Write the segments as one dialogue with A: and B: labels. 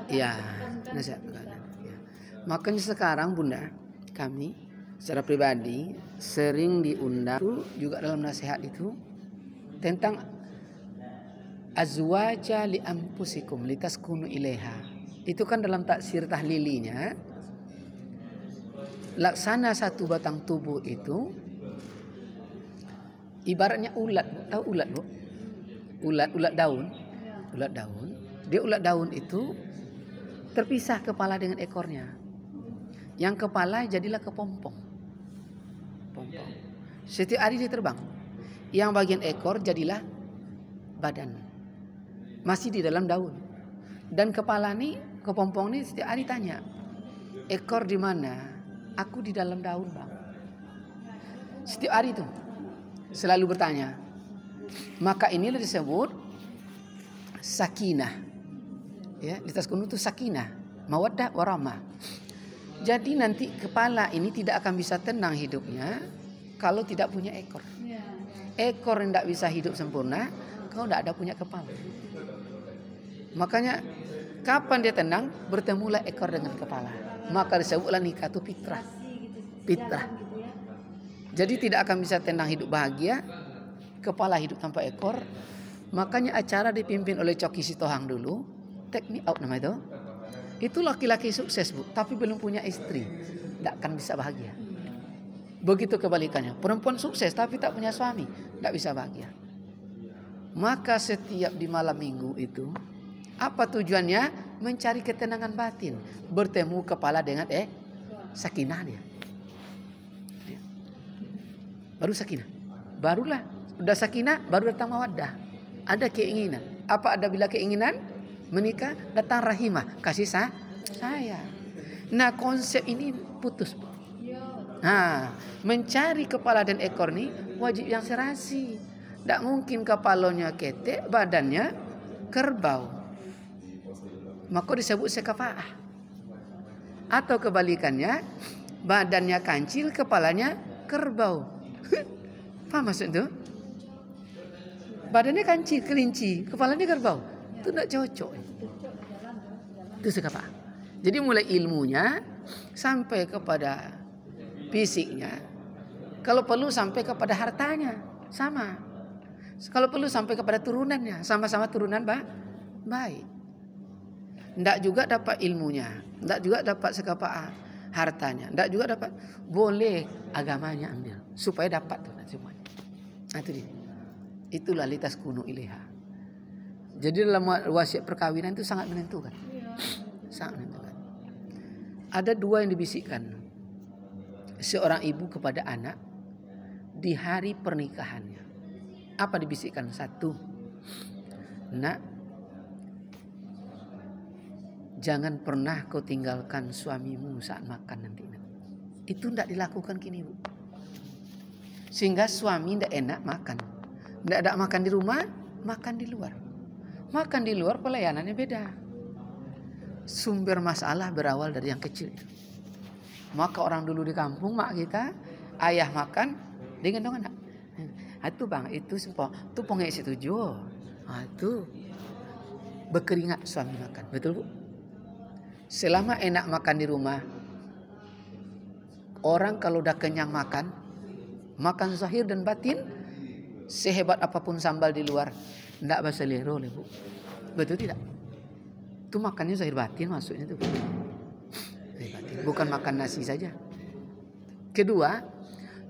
A: Ya, nasihat. Ya. Makanya sekarang Bunda, kami secara pribadi sering diundang juga dalam nasihat itu tentang azwaja li anfusikum litaskunu ilaiha. Itu kan dalam taksir tahlilinya, laksana satu batang tubuh itu ibaratnya ulat. Tahu ulat, Bu? Ulat daun. Ulat daun. Dia ulat daun itu terpisah kepala dengan ekornya. Yang kepala jadilah kepompong. Pompong. Setiap hari dia terbang. Yang bagian ekor jadilah badan. Masih di dalam daun. Dan kepala nih, kepompong nih setiap hari tanya, ekor di mana? Aku di dalam daun, Bang. Setiap hari itu selalu bertanya. Maka inilah disebut sakinah. Ya, di tas kuno itu sakinah, mawaddah warahmah. Jadi nanti kepala ini tidak akan bisa tenang hidupnya kalau tidak punya ekor. Ekor yang tidak bisa hidup sempurna kalau tidak ada punya kepala. Makanya kapan dia tenang, bertemulah ekor dengan kepala. Maka disebutlah nikah itu fitrah. Fitrah. Jadi tidak akan bisa tenang hidup bahagia kepala hidup tanpa ekor. Makanya acara dipimpin oleh Coki Sitohang dulu, Take Me Out nama itu. Itu laki-laki sukses, Bu, tapi belum punya istri, tidak akan bisa bahagia. Begitu kebalikannya, perempuan sukses tapi tak punya suami, tidak bisa bahagia. Maka setiap di malam minggu itu, apa tujuannya? Mencari ketenangan batin, bertemu kepala dengan sakinah dia. Baru sakinah, barulah udah sakinah, baru datang mawaddah. Ada keinginan. Apa ada bila keinginan? Menikah, datang rahimah, kasih sayang. Nah, konsep ini putus. Nah, mencari kepala dan ekor nih wajib yang serasi. Tidak mungkin kepalanya ketek, badannya kerbau. Maka disebut sekafa'ah. Atau kebalikannya, badannya kancil, kepalanya kerbau. Paham maksud itu? Badannya kancil, kelinci, kepalanya kerbau. Itu tidak cocok. Itu sekafa'ah. Jadi mulai ilmunya sampai kepada fisiknya. Kalau perlu sampai kepada hartanya, sama. Kalau perlu sampai kepada turunannya, sama-sama turunan baik. Tidak juga dapat ilmunya, tidak juga dapat sekafa'ah hartanya, tidak juga dapat, boleh agamanya ambil supaya dapat tuh semuanya. Nah, itu dia. Itulah litaskunu ilaiha. Jadi dalam wasiat perkawinan itu sangat menentukan. Sangat menentukan. Ada dua yang dibisikkan seorang ibu kepada anak di hari pernikahannya. Apa dibisikkan? Satu, nak, jangan pernah kau tinggalkan suamimu saat makan nanti. Itu tidak dilakukan kini, Bu. Sehingga suami tidak enak makan. Tidak ada makan di rumah, makan di luar. Makan di luar pelayanannya beda. Sumber masalah berawal dari yang kecil. Maka orang dulu di kampung, mak kita, ayah makan, dengan dong anak. Itu bang, itu sempo, itu pengek setuju. Itu berkeringat suami makan, betul, Bu? Selama enak makan di rumah, orang kalau udah kenyang makan zahir dan batin, sehebat apapun sambal di luar, tidak bisa lero, Bu. Betul tidak? Itu makannya zahir batin maksudnya itu. Bukan makan nasi saja. Kedua,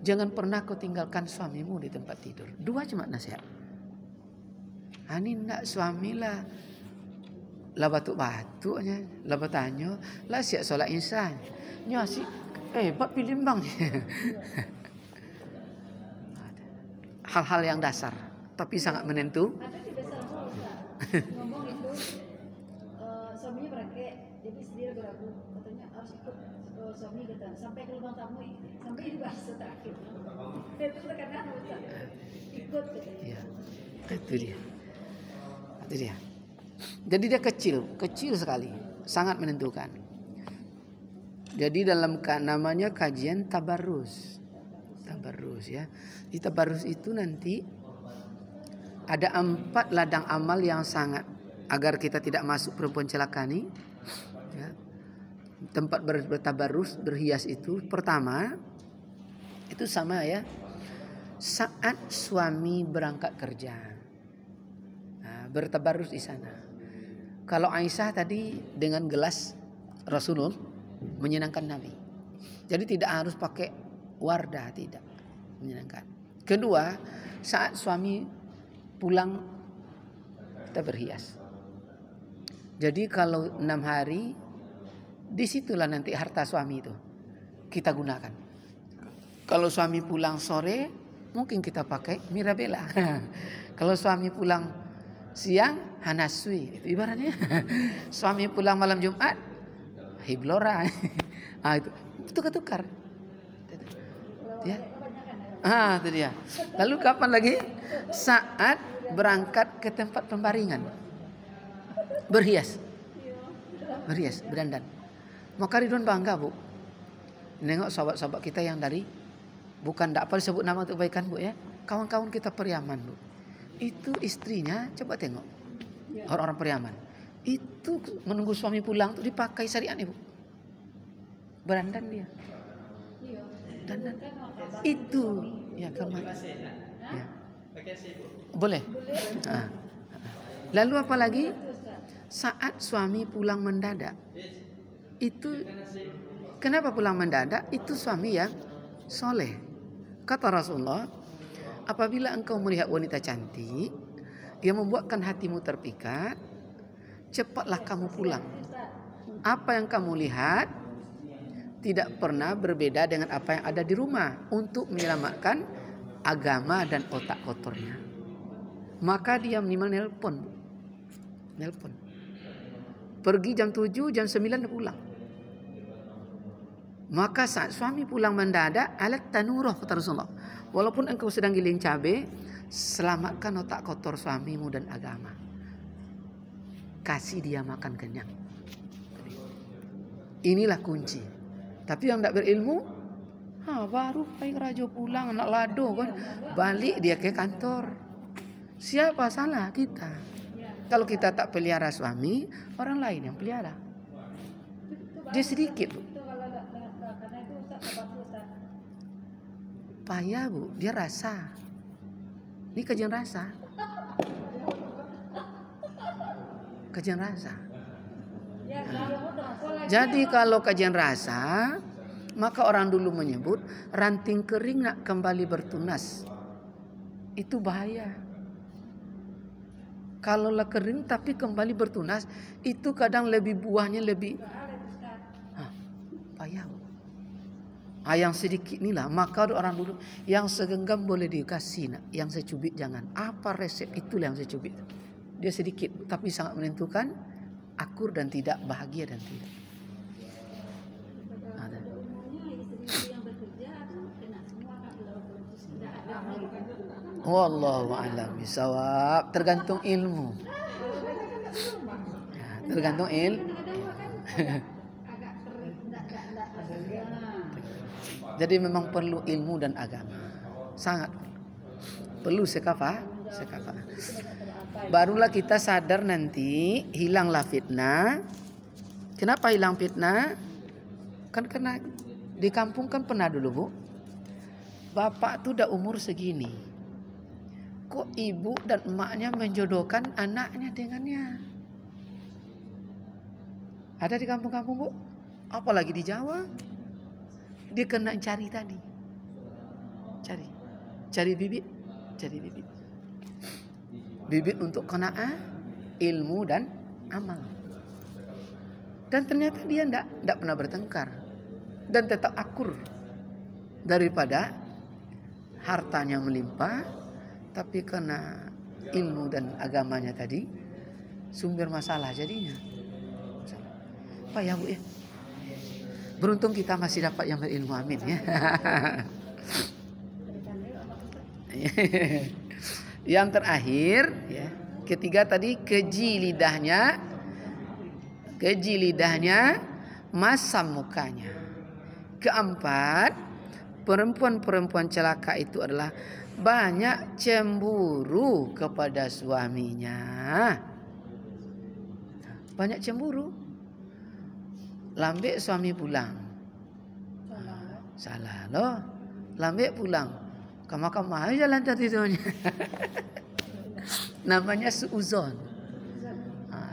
A: jangan pernah kau tinggalkan suamimu di tempat tidur. Dua cuma nasihat. Ani nak suamilah lah batuk-batuk aja, lah bertanya, lah siap solat insan. Nya si buat pilih bang. Hal-hal yang dasar tapi sangat menentu.
B: Ada tidak salah ngomong itu suaminya berakhir, jadi dia beragu, katanya harus ikut suami kata sampai ke lubang tamu, sampai di bahasa terakhir. Itu terkadang ikut.
A: Ya, itu dia. Itu dia. Jadi dia kecil sekali, sangat menentukan. Jadi dalam namanya kajian tabarrus ya. Di tabarrus itu nanti ada 4 ladang amal yang sangat agar kita tidak masuk perempuan celaka nih, ya, tempat bertabarus, berhias itu pertama itu sama ya, saat suami berangkat kerja, nah, bertabarus di sana. Kalau Aisyah tadi dengan gelas Rasulullah menyenangkan Nabi, jadi tidak harus pakai wardah, tidak, menyenangkan. Kedua, saat suami pulang kita berhias. Jadi kalau 6 hari, disitulah nanti harta suami itu kita gunakan. Kalau suami pulang sore, mungkin kita pakai Mirabella. Kalau suami pulang siang, Hanasui, itu ibaratnya. Suami pulang malam Jumat, Hiblora. Ah, itu ketukar. Ya. Itu dia. Lalu kapan lagi? Saat berangkat ke tempat pembaringan. Berhias, berdandan. Maka Ridwan bangga, Bu, nengok sahabat-sahabat kita yang dari, bukan tak apa disebut nama untuk kebaikan, Bu, ya, kawan-kawan kita Periaman, Bu. Itu istrinya, coba tengok, orang-orang Periaman itu menunggu suami pulang tuh dipakai syariat, Bu. Berdandan dia, dandan itu, ya kamar, ya. Boleh. Lalu apa lagi? Saat suami pulang mendadak, itu kenapa pulang mendadak? Itu suami yang soleh. Kata Rasulullah, apabila engkau melihat wanita cantik yang membuatkan hatimu terpikat, cepatlah kamu pulang. Apa yang kamu lihat tidak pernah berbeda dengan apa yang ada di rumah, untuk menyelamatkan agama dan otak kotornya. Maka dia minimal nelpon. Pergi jam 7, jam 9 pulang. Maka saat suami pulang mendadak, alat tanurah, kata Rasulullah, walaupun engkau sedang giling cabai, selamatkan otak kotor suamimu dan agama. Kasih dia makan kenyang. Inilah kunci. Tapi yang tidak berilmu, baru rajo pulang, anak lado kan, balik dia ke kantor. Siapa salah? Kita. Kalau kita tak pelihara suami, orang lain yang pelihara. Dia sedikit, Bu. Payah, Bu, dia rasa. Ini kajian rasa. Kajian rasa. Jadi kalau kajian rasa, maka orang dulu menyebut ranting kering nak kembali bertunas. Itu bahaya. Kalau lah kering tapi kembali bertunas, itu kadang lebih buahnya lebih payah. Yang sedikit inilah, maka orang dulu yang segenggam boleh dikasih, nak, yang secubit jangan. Apa resep itulah yang secubit. Dia sedikit tapi sangat menentukan akur dan tidak, bahagia dan tidak. Wallahu a'lam bishawab. Tergantung ilmu. Ya, tergantung ilmu. Jadi memang perlu ilmu dan agama. Sangat perlu sekafah. Barulah kita sadar nanti hilanglah fitnah. Kenapa hilang fitnah? Kan karena di kampung kan pernah dulu, Bu. Bapak tuh udah umur segini. Kok ibu dan emaknya menjodohkan anaknya dengannya? Ada di kampung-kampung, Bu. Apalagi di Jawa. Dia kena cari tadi. Cari bibit. Bibit untuk qanaah, ilmu dan amal. Dan ternyata dia tidak pernah bertengkar. Dan tetap akur. Daripada hartanya melimpah, tapi karena ilmu dan agamanya tadi sumber masalah jadinya. Apa ya, Bu, ya? Beruntung kita masih dapat yang berilmu, amin ya. Yang terakhir ya, ketiga tadi keji lidahnya, masam mukanya. Keempat, perempuan-perempuan celaka itu adalah banyak cemburu kepada suaminya. banyak cemburu. Lambe suami pulang. Salah loh. Lambe pulang. Kamar-kamar jalan tidurnya. Namanya suuzon.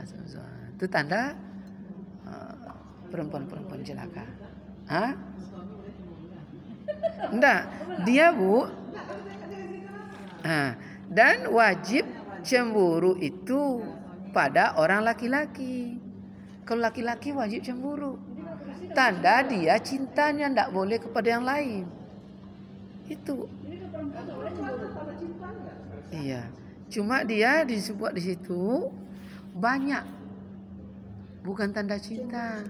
A: Suuzon. Itu tanda perempuan-perempuan celaka. Enggak, dia Bu. Dan wajib cemburu itu pada orang laki-laki. Kalau laki-laki wajib cemburu. Tanda dia cintanya enggak boleh kepada yang lain. Itu. Iya. Cuma dia disebut di situ banyak. Bukan tanda cinta.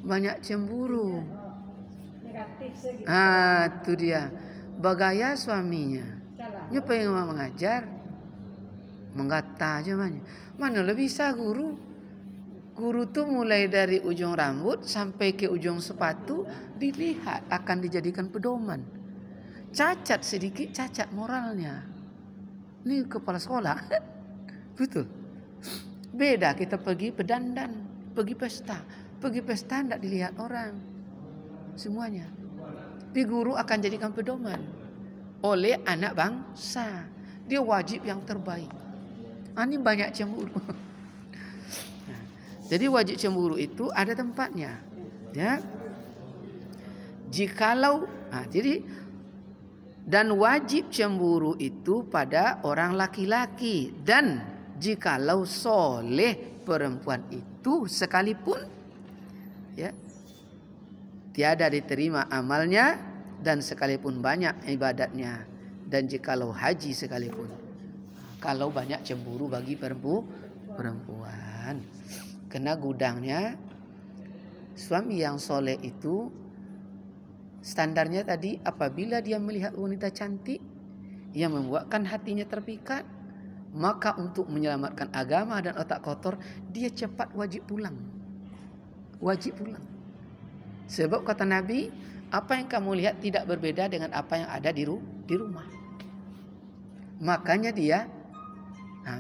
A: Banyak cemburu. Itu dia. Bagaya suaminya. Dia pengen mengajar. Menggata aja mana lebih bisa guru. Guru tuh mulai dari ujung rambut sampai ke ujung sepatu dilihat akan dijadikan pedoman. Cacat sedikit, cacat moralnya. Ini kepala sekolah. Betul. Beda kita pergi pedandan, pergi pesta. Pergi pesta tidak dilihat orang. Semuanya. Tapi guru akan jadikan pedoman oleh anak bangsa. Dia wajib yang terbaik. Ini banyak cemburu. Jadi wajib cemburu itu ada tempatnya. Ya. Jikalau jadi dan wajib cemburu itu pada orang laki-laki, dan jikalau soleh perempuan itu sekalipun ya tiada diterima amalnya, dan sekalipun banyak ibadatnya, dan jikalau haji sekalipun. Kalau banyak cemburu bagi perempuan, kena gudangnya suami yang soleh itu standarnya tadi, apabila dia melihat wanita cantik yang membuatkan hatinya terpikat, maka untuk menyelamatkan agama dan otak kotor, dia cepat wajib pulang. Wajib pulang. Sebab kata Nabi, apa yang kamu lihat tidak berbeda dengan apa yang ada di rumah. Makanya dia,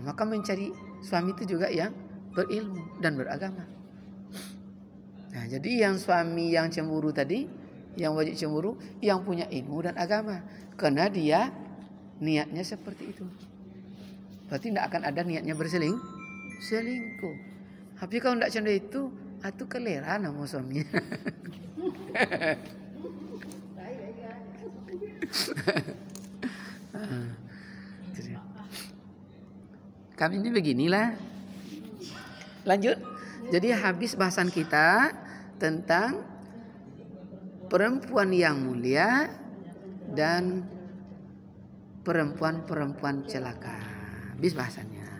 A: maka mencari suami itu juga yang berilmu dan beragama. Jadi yang suami yang cemburu tadi, yang wajib cemburu, yang punya ilmu dan agama. Karena dia niatnya seperti itu. Berarti tidak akan ada niatnya selingkuh. Tapi kalau tidak canda itu kelera nama suaminya. Kami ini beginilah. Lanjut. Jadi habis bahasan kita tentang perempuan yang mulia dan perempuan-perempuan celaka. Habis bahasannya.